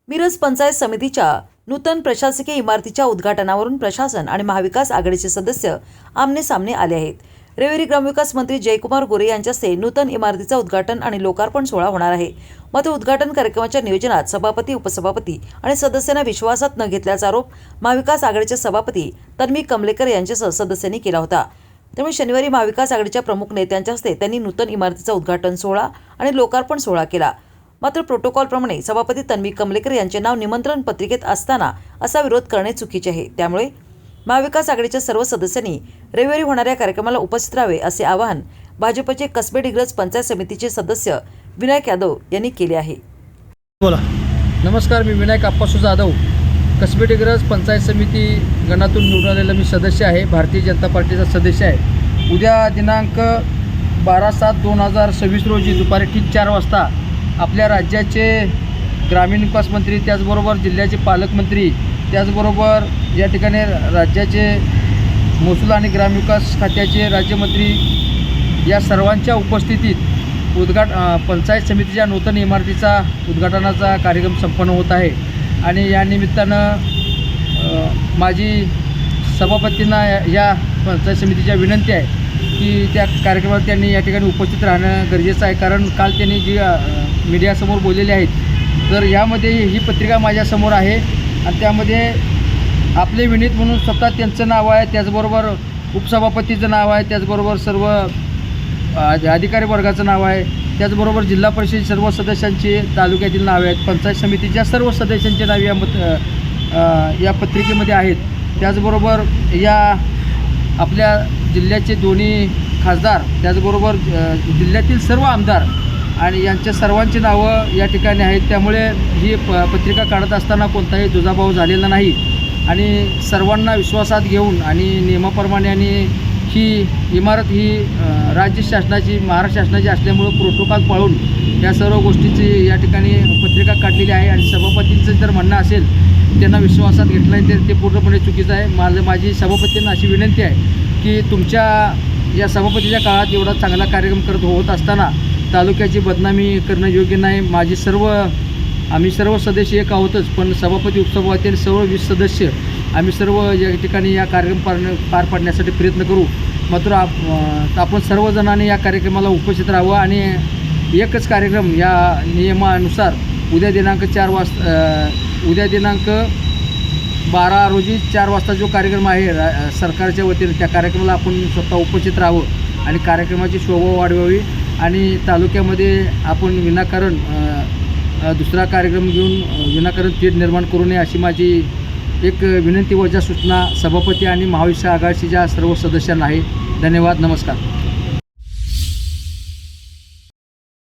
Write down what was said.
मिरज पंचायत समितीच्या नूतन प्रशासकीय इमारतीच्या उद्घाटनावरून प्रशासन आणि महाविकास आघाडीचे सदस्य आमने सामने आले आहेत। रविवारी ग्रामविकास मंत्री जयकुमार गोरे यांच्या हस्ते नूतन इमारतीचा उद्घाटन आणि लोकार्पण सोहळा होणार आहे। मात्र उद्घाटन कार्यक्रमाच्या नियोजनात सभापती, उपसभापती आणि सदस्यांना विश्वासात न घेतल्याचा आरोप महाविकास आघाडीचे सभापती तन्वी कमलेकर यांच्यासह सदस्यांनी केला होता। त्यामुळे शनिवारी महाविकास आघाडीच्या प्रमुख नेत्यांच्या हस्ते त्यांनी नूतन इमारतीचा उद्घाटन सोहळा आणि लोकार्पण सोहळा केला। मात्र प्रोटोकॉलप्रमाणे सभापती तन्वी कमलेकर यांचे नाव निमंत्रण पत्रिकेत असताना असा विरोध करणे चुकीचे आहे। त्यामुळे महाविकास आघाडीच्या सर्व सदस्यांनी रविवारी होणाऱ्या कार्यक्रमाला उपस्थित राहावे असे आवाहन भाजपचे कसबे डिग्रज पंचायत समितीचे सदस्य विनायक यादव यांनी केले आहे। बोला। नमस्कार, मी विनायक आप्पासू जाधव, कसबे डिग्रज पंचायत समिती गणातून निवडून आलेला मी सदस्य आहे, भारतीय जनता पार्टीचा सदस्य आहे। उद्या दिनांक 12/7/2026 रोजी दुपारी ठीक 4 वाजता आपल्या राज्याचे ग्रामीण विकास मंत्री, त्याचबरोबर जिल्ह्याचे पालकमंत्री, त्याचबरोबर या ठिकाणी राज्याचे महसूल आणि ग्रामविकास खात्याचे राज्यमंत्री या सर्वांच्या उपस्थितीत पंचायत समितीच्या नूतन इमारतीचा उद्घाटनाचा कार्यक्रम संपन्न होत आहे। आणि या निमित्तानं माझी सभापतींना या पंचायत समितीच्या विनंती आहे की त्या कार्यक्रमात त्यांनी या ठिकाणी उपस्थित राहणं गरजेचं आहे, कारण काल त्यांनी जी मीडियासमोर बोललेले आहेत, तर यामध्ये ही पत्रिका माझ्यासमोर आहे आणि त्यामध्ये आपले विनीत म्हणून स्वतः त्यांचं नाव आहे, त्याचबरोबर उपसभापतीचं नाव आहे, त्याचबरोबर सर्व अधिकारी वर्गाचं नाव आहे, त्याचबरोबर जिल्हा परिषद सर्व सदस्यांची तालुक्यातील नावे आहेत, पंचायत समितीच्या सर्व सदस्यांचे नाव या पत्रिकेमध्ये आहेत। त्याचबरोबर या आपल्या जिल्ह्याचे दोन्ही खासदार, त्याचबरोबर जिल्ह्यातील सर्व आमदार आणि यांच्या सर्वांची नावं या ठिकाणी आहेत। त्यामुळे ही पत्रिका काढत असताना कोणताही दुजाभाव झालेला नाही आणि सर्वांना विश्वासात घेऊन आणि नियमाप्रमाणे आणि ही इमारत ही राज्य शासनाची, महाराष्ट्र शासनाची असल्यामुळं प्रोटोकॉल पाळून या सर्व गोष्टीची या ठिकाणी पत्रिका काढलेली आहे। आणि सभापतींचं जर म्हणणं असेल त्यांना विश्वासात घेतलं नाही तर ते पूर्णपणे चुकीचं आहे। माझी सभापतींना अशी विनंती आहे की तुमच्या या सभापतीच्या काळात एवढा चांगला कार्यक्रम करत होत असताना तालुक्याची बदनामी करणं योग्य नाही। आम्ही सर्व सदस्य एक आहोतच, पण सभापती, उपसभापती आणि सर्व 20 सदस्य आम्ही सर्व या ठिकाणी या कार्यक्रम पार पाडण्यासाठी प्रयत्न करू। मात्र आपण सर्वजणांनी या कार्यक्रमाला उपस्थित राहावं आणि एकच कार्यक्रम या नियमानुसार उद्या दिनांक 12 रोजी 4 वाजता जो कार्यक्रम आहे सरकारच्या वतीने, त्या कार्यक्रमाला आपण स्वतः उपस्थित राहावं आणि कार्यक्रमाची शोभा वाढवावी आणि तालुक्यामध्ये आपण विनाकारण दुसरा कार्यक्रम घेऊन विनाकारण तेढ निर्माण करू नये अशी माझी एक विनंती व सूचना सभापती आणि महाविकास आघाडीच्या सर्व सदस्यांना आहे। धन्यवाद, नमस्कार।